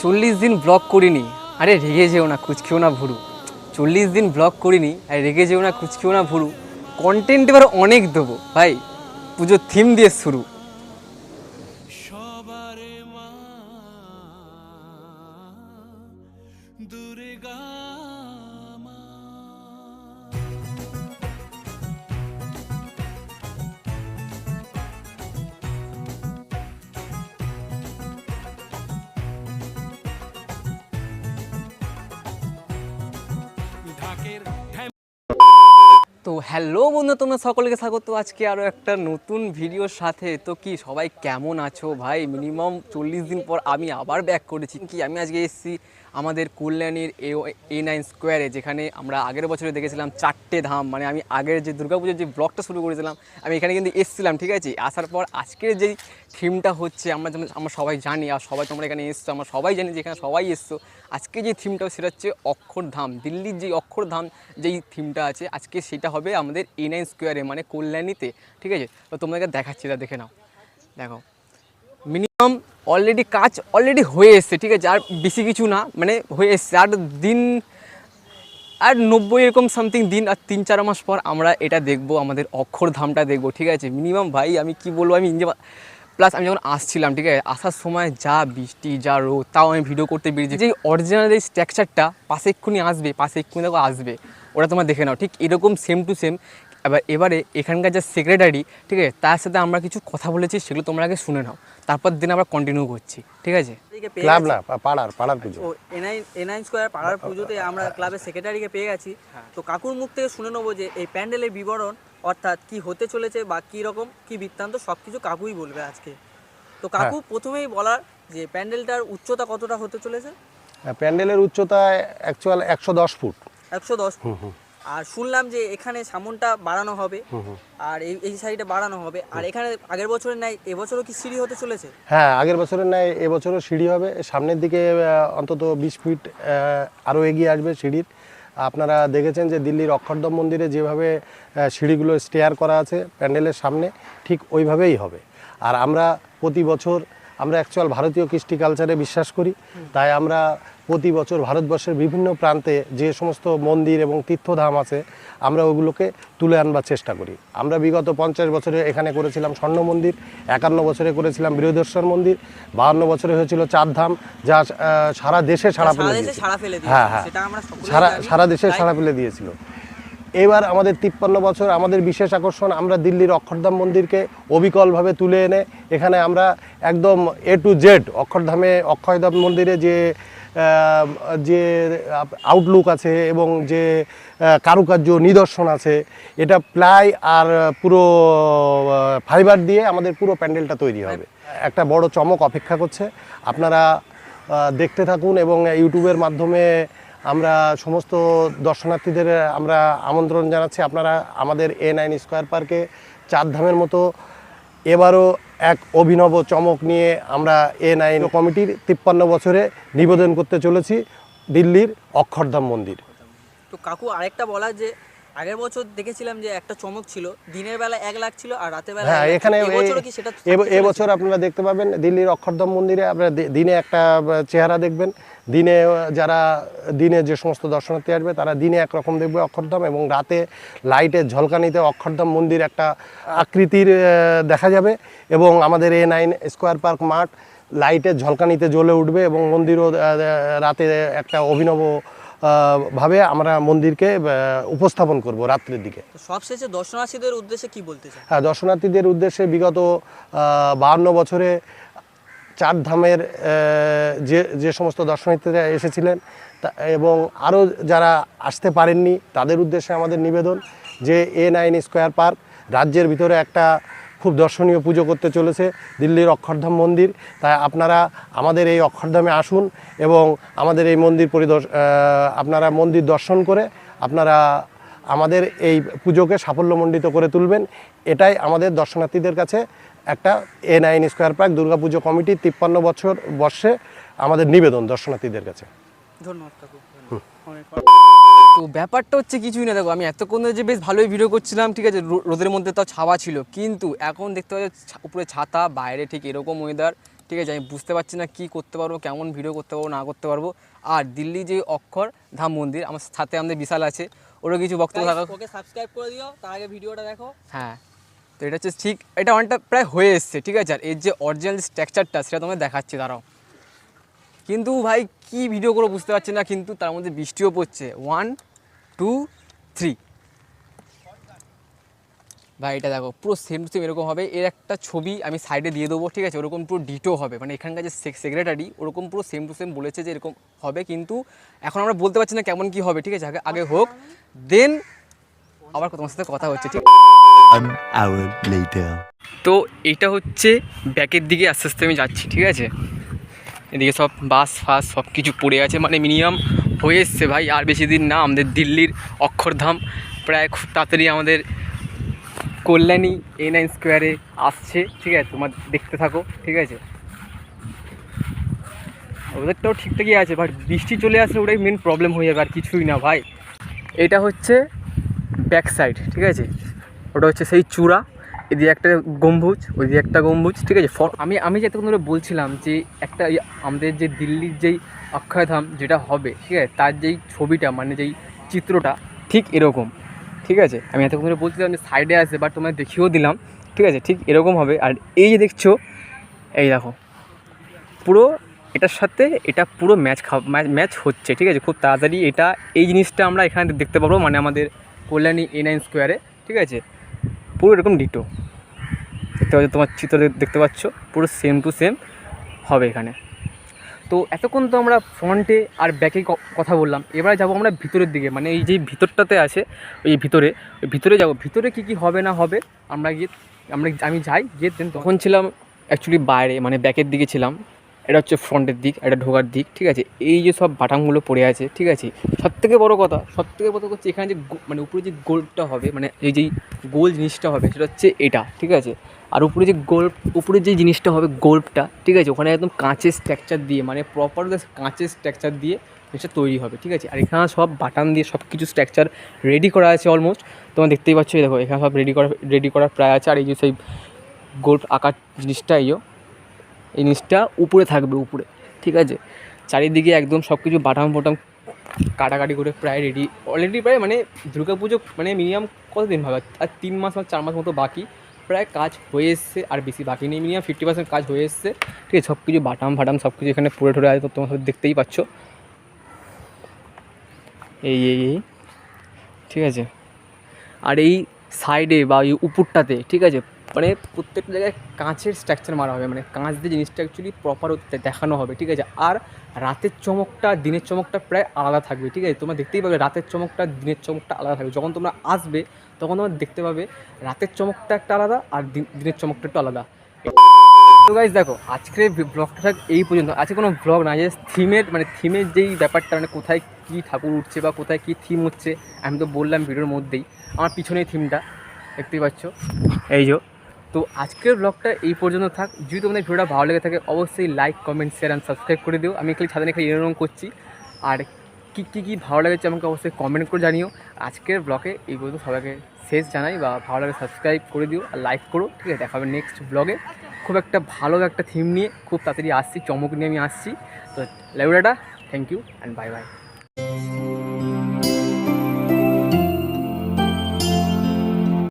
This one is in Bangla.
40 দিন ব্লগ করিনি, আরে রেগে যেও না, কুচকেও না ভুরু। 40 দিন ব্লগ করিনি, আরে রেগে যেও না, কুচকেও না ভুরু। কন্টেন্ট এবার অনেক দেবো ভাই, পুজোর থিম দিয়ে শুরু। সবারে মা দুর্গা মা। ঢাকের তো হ্যালো বন্ধু, তোমরা সকলকে স্বাগত আজকে আরও একটা নতুন ভিডিওর সাথে। তো কি সবাই কেমন আছো ভাই? মিনিমাম 40 দিন পর আমি আবার ব্যাক করেছি। কি আমি আজকে এসেছি আমাদের কল্যাণীর A9 স্কোয়ারে, যেখানে আমরা আগের বছরে দেখেছিলাম 4টে ধাম। মানে আমি আগের যে দুর্গাপুজোর যে ব্লগটা শুরু করেছিলাম, আমি এখানে কিন্তু এসেছিলাম, ঠিক আছে? আসার পর আজকের যেই থিমটা হচ্ছে, আমরা সবাই জানি, আর সবাই তোমরা এখানে এসছো, আমরা সবাই জানি যে এখানে সবাই এসছো। আজকে যে থিমটা সেটা হচ্ছে অক্ষরধাম। দিল্লির যেই অক্ষরধাম যেই থিমটা আছে, আজকে সেটা হবে আমাদের A9 স্কোয়ারে, মানে কল্যাণীতে, ঠিক আছে? তো তোমাদেরকে দেখাচ্ছি, এটা দেখে নাও। দেখো, মিনিমাম অলরেডি কাজ অলরেডি হয়ে এসছে, ঠিক আছে? আর বেশি কিছু না, মানে হয়ে এসছে। আর দিন আর 90 এরকম সামথিং দিন, আর 3-4 মাস পর আমরা এটা দেখবো, আমাদের অক্ষরধামটা দেখবো, ঠিক আছে? মিনিমাম ভাই আমি কি বলবো, আমি নিজে প্লাস আমি যখন আসছিলাম, ঠিক আছে, আসার সময় যা বৃষ্টি যা রোদ, তাও আমি ভিডিও করতে বেরিয়েছি। যে অরিজিনাল এই স্ট্রাকচারটা পাশে এক্ষুনি দেখো আসবে, ওটা তোমরা দেখে নাও, ঠিক এরকম সেম টু সেম। এবারে এখানকার যে সেক্রেটারি, ঠিক আছে, তার সাথে আমরা কিছু কথা বলেছি, সেগুলো তোমরা আগে শুনে নাও, তারপর দিন আমরা কন্টিনিউ করছি, ঠিক আছে? ক্লাব না, পাড়ার পুজো। ও এনআইন স্কোয়ার পাড়ার পুজোতে আমরা ক্লাবের সেক্রেটারিকে পেয়ে গেছি। তো কাকুর মুখ থেকে শুনে নেবো যে এই প্যান্ডেলের বিবরণ, অর্থাৎ কি হতে চলেছে বা কী রকম কী বৃত্তান্ত, সব কিছু কাকুই বলবে আজকে। তো কাকু প্রথমেই বলার যে প্যান্ডেলটার উচ্চতা কতটা হতে চলেছে? প্যান্ডেলের উচ্চতা অ্যাকচুয়াল 110 ফুট। 110 ফুট। আর শুনলাম যে এখানে সামনটা বাড়ানো হবে, আর এই সাইডে বাড়ানো হবে। আর এখানে আগের বছরের ন্যায় এবছরও কি সিঁড়ি হতে চলেছে? হ্যাঁ, আগের বছরের ন্যায় এবছরও সিঁড়ি হবে। সামনের দিকে অন্তত 20 ফিট আরও এগিয়ে আসবে সিঁড়ির। আপনারা দেখেছেন যে দিল্লির অক্ষরধাম মন্দিরে যেভাবে সিঁড়িগুলো স্টেয়ার করা আছে প্যান্ডেলের সামনে, ঠিক ওইভাবেই হবে। আর আমরা প্রতি বছর, আমরা অ্যাকচুয়াল ভারতীয় কৃষ্টি কালচারে বিশ্বাস করি, তাই আমরা প্রতি বছর ভারতবর্ষের বিভিন্ন প্রান্তে যে সমস্ত মন্দির এবং তীর্থধাম আছে, আমরা ওগুলোকে তুলে আনবার চেষ্টা করি। আমরা বিগত 50 বছরে এখানে করেছিলাম স্বর্ণ মন্দির, 51 বছরে করেছিলাম বৃহদেশ্বর মন্দির, 52 বছরে হয়েছিল 4 ধাম, যা সারা দেশে সাড়া ফেলে দিয়েছিল। হ্যাঁ হ্যাঁ, সারা দেশে সাড়া ফেলে দিয়েছিল। এবার আমাদের 53 বছর, আমাদের বিশেষ আকর্ষণ, আমরা দিল্লির অক্ষরধাম মন্দিরকে অবিকলভাবে তুলে এনে এখানে আমরা একদম A to Z অক্ষরধাম মন্দিরে যে আউটলুক আছে এবং যে কারুকার্য নিদর্শন আছে, এটা প্লাই আর পুরো ফাইবার দিয়ে আমাদের পুরো প্যান্ডেলটা তৈরি হবে। একটা বড় চমক অপেক্ষা করছে, আপনারা দেখতে থাকুন। এবং ইউটিউবের মাধ্যমে আমরা সমস্ত দর্শনার্থীদের আমরা আমন্ত্রণ জানাচ্ছি, আপনারা আমাদের A9 স্কোয়ার পার্কে 4 ধামের মতো এবারও এক অভিনব চমক নিয়ে আমরা A9 কমিটির 53 বছরে নিবেদন করতে চলেছি দিল্লির অক্ষরধাম মন্দির। তো কাকু আরেকটা বলার যে আগের বছর দেখেছিলাম যে একটা চমক ছিল, দিনের বেলা 1 লাখ ছিল আর রাতের বেলা। হ্যাঁ, এখানে এবছর আপনারা দেখতে পাবেন দিল্লির অক্ষরধাম মন্দিরে আপনারা দিনে একটা চেহারা দেখবেন। দিনে যে সমস্ত দর্শনার্থী আসবে তারা দিনে একরকম দেখবে অক্ষরধাম, এবং রাতে লাইটের ঝলকানিতে অক্ষরধাম মন্দির একটা আকৃতির দেখা যাবে। এবং আমাদের A9 স্কোয়ার পার্ক মাঠ লাইটের ঝলকানিতে জ্বলে উঠবে, এবং মন্দিরও রাতে একটা অভিনব ভাবে আমরা মন্দিরকে উপস্থাপন করব রাত্রের দিকে। সবশেষে দর্শনার্থীদের উদ্দেশ্যে কি বলতে চাই? হ্যাঁ, দর্শনার্থীদের উদ্দেশ্যে বিগত 52 বছরে 4 ধামের যে সমস্ত দর্শনার্থীরা এসেছিলেন এবং আরও যারা আসতে পারেননি, তাদের উদ্দেশ্যে আমাদের নিবেদন যে A9 স্কোয়ার পার্ক রাজ্যের ভিতরে একটা খুব দর্শনীয় পুজো করতে চলেছে, দিল্লির অক্ষরধাম মন্দির। তাই আপনারা আমাদের এই অক্ষরধামে আসুন এবং আমাদের এই আপনারা মন্দির দর্শন করে আপনারা আমাদের এই পুজোকে সাফল্যমণ্ডিত করে তুলবেন। এটাই আমাদের দর্শনার্থীদের কাছে একটা A9 স্কোয়ার পার্ক দুর্গাপুজো কমিটির 53 বর্ষে আমাদের নিবেদন দর্শনার্থীদের কাছে। ধন্যবাদ কাকু। তো ব্যাপারটা হচ্ছে কিছুই না, দেখো আমি এতক্ষণ ধরে যে বেশ ভালোই ভিডিও করছিলাম, ঠিক আছে, রোদের মধ্যে তাও ছাওয়া ছিল, কিন্তু এখন দেখতে পাচ্ছি উপরে ছাতা, বাইরে ঠিক এরকম ওয়েদার, ঠিক আছে, আমি বুঝতে পারছি না কী করতে পারবো, কেমন ভিডিও করতে পারবো না করতে পারবো। আর দিল্লি যে অক্ষরধাম মন্দির, আমার সাথে আমাদের বিশাল আছে, ওরও কিছু বক্তব্য থাকা। ওকে সাবস্ক্রাইব করে দিও, তার আগে ভিডিওটা দেখো। হ্যাঁ, তো এটা হচ্ছে ঠিক, এটা অনেকটা প্রায় হয়ে এসছে, ঠিক আছে। আর এর যে অরিজিনাল স্ট্রাকচারটা সেটা তোমায় দেখাচ্ছি, দাঁড়াও। কিন্তু ভাই কি ভিডিও করে বুঝতে পারছি না, কিন্তু তার মধ্যে বৃষ্টিও পড়ছে। 1 2 3 ভাই এটা দেখো পুরো সেম টু সেম এরকম হবে। এর একটা ছবি আমি সাইডে দিয়ে দেবো, ঠিক আছে, ওরকম পুরো ডিটো হবে, মানে এখানকার যে সেক্রেটারি ওরকম পুরো সেম টু সেম বলেছে যে এরকম হবে, কিন্তু এখন আমরা বলতে পারছি না কেমন কি হবে, ঠিক আছে। আগে হোক, দেন আবার তোমার সাথে কথা হচ্ছে, ঠিক। 1 hour later. তো এইটা হচ্ছে ব্যাকের দিকে আস্তে আস্তে আমি যাচ্ছি, ঠিক আছে। এদিকে সব বাস ফাস সব কিছু পড়ে আছে, মানে মিনিমাম হয়ে এসছে ভাই। আর বেশি দিন না, আমাদের দিল্লির অক্ষরধাম প্রায় খুব তাড়াতাড়ি আমাদের কল্যাণী A9 স্কোয়ারে আসছে, ঠিক আছে। তোমার দেখতে থাকো, ঠিক আছে। ওদেরটাও ঠিকঠাকই আছে, বাট বৃষ্টি চলে আসলে ওটাই মেন প্রবলেম হয়ে যাবে, আর কিছুই না ভাই। এটা হচ্ছে ব্যাক সাইড, ঠিক আছে। ওটা হচ্ছে সেই চূড়া, এদিকে একটা গম্বুজ, ওইদিকে একটা গম্বুজ, ঠিক আছে। আমি যতক্ষণ ধরে বলছিলাম যে একটা আমাদের যে দিল্লির যেই অক্ষয়ধাম যেটা হবে, ঠিক আছে, তার যেই ছবিটা মানে যেই চিত্রটা ঠিক এরকম, ঠিক আছে। আমি এতক্ষণ ধরে বলছিলাম যে সাইডে আসে, বাট তোমায় দেখিয়েও দিলাম, ঠিক আছে, ঠিক এরকম হবে। আর এই যে দেখছো, এই দেখো পুরো এটার সাথে এটা পুরো ম্যাচ হচ্ছে, ঠিক আছে। খুব তাড়াতাড়ি এটা এই জিনিসটা আমরা এখানে দেখতে পাবো, মানে আমাদের কল্যাণী A9 স্কোয়ারে, ঠিক আছে। পুরো এরকম ডিটো দেখতে পাচ্ছ, তোমার চিত্র দেখতে পাচ্ছ, পুরো সেম টু সেম হবে এখানে। তো এতক্ষণ তো আমরা ফ্রন্টে আর ব্যাকে কথা বললাম, এবারে যাবো আমরা ভিতরের দিকে, মানে এই যে ভিতরটাতে আছে ওই ভিতরে যাবো। ভিতরে কী হবে না হবে আমি যাই গিয়ে দেন। তখন ছিলাম অ্যাকচুয়ালি বাইরে, মানে ব্যাকের দিকে ছিলাম। এটা হচ্ছে ফ্রন্টের দিক, এটা ঢোকার দিক, ঠিক আছে। এই যে সব বাটামগুলো পড়ে আছে, ঠিক আছে। সবথেকে বড় কথা হচ্ছে এখানে যে মানে উপরে যে গোলটা হবে, মানে এই যেই গোল জিনিসটা হবে সেটা হচ্ছে এটা, ঠিক আছে। আর উপরে যে জিনিসটা হবে গোল্পটা, ঠিক আছে, ওখানে একদম কাঁচের স্ট্রাকচার দিয়ে, মানে প্রপার কাঁচের স্ট্রাকচার দিয়ে জিনিসটা তৈরি হবে, ঠিক আছে। আর এখানে সব বাটাম দিয়ে সব কিছু স্ট্রাকচার রেডি করা আছে অলমোস্ট, তোমরা দেখতেই পাচ্ছ। এই দেখো এখানে সব রেডি করা প্রায় আছে। আর এই যে সেই গোল্প আকার জিনিসটা, এই জিনিসটা উপরে থাকবে, উপরে, ঠিক আছে। চারিদিকে একদম সব কিছু বাটাম কাটাকাটি করে প্রায় অলরেডি প্রায়, মানে দুর্গা পুজো মানে মিনিমাম কতদিন ভাবে, আর 3 মাস বা 4 মাস মতো বাকি, প্রায় কাজ হয়ে এসছে। আর বেশি বাকি নেই, মিনিমাম 50% কাজ হয়ে এসছে, ঠিক আছে। সব কিছু বাটাম সব কিছু এখানে পুরো ঠরে আছে, তো তোমার সাথে দেখতেই পাচ্ছ। এই ঠিক আছে। আর এই সাইডে বা এই উপরটাতে, ঠিক আছে, মানে প্রত্যেকটা জায়গায় কাঁচের স্ট্রাকচার মারা হবে, মানে কাঁচ দিয়ে জিনিসটা অ্যাকচুয়ালি প্রপার দেখানো হবে, ঠিক আছে। আর রাতের চমকটা দিনের চমকটা প্রায় আলাদা থাকবে, ঠিক আছে। তোমরা দেখতেই পাবে রাতের চমকটা দিনের চমকটা আলাদা থাকবে। যখন তোমরা আসবে তখন তোমরা দেখতে পাবে রাতের চমকটা একটা আলাদা আর দিনের চমকটা একটু আলাদা। তো গাইস দেখো, আজকের ব্লগটা এই পর্যন্ত। আজকে কোনো ব্লগ না, যে থিমের যেই ব্যাপারটা, মানে কোথায় কী ঠাকুর উঠছে বা কোথায় কী থিম হচ্ছে, আমি তো বললাম ভিডিওর মধ্যেই। আমার পিছনেই থিমটা দেখতেই পাচ্ছ, এই যে। তো আজকের ব্লগটা এই পর্যন্ত থাক। যদি তোমাদের ভিডিওটা ভালো লেগে থাকে অবশ্যই like comment share and subscribe করে দিও। আমি সাধারণত এরকম করছি। আর কী ভালো লেগেছে আমাকে অবশ্যই কমেন্ট করে জানিও। আজকের ব্লগে এই পর্যন্ত সবাইকে শেষ জানাই, বা ভালো লাগে সাবস্ক্রাইব করে দিও আর লাইক করো, ঠিক আছে। দেখা হবে নেক্সট ব্লগে খুব একটা ভালো একটা থিম নিয়ে, খুব তাড়াতাড়ি আসছি, চমক নিয়ে আমি আসছি। তো লাইভটা thank you and bye by.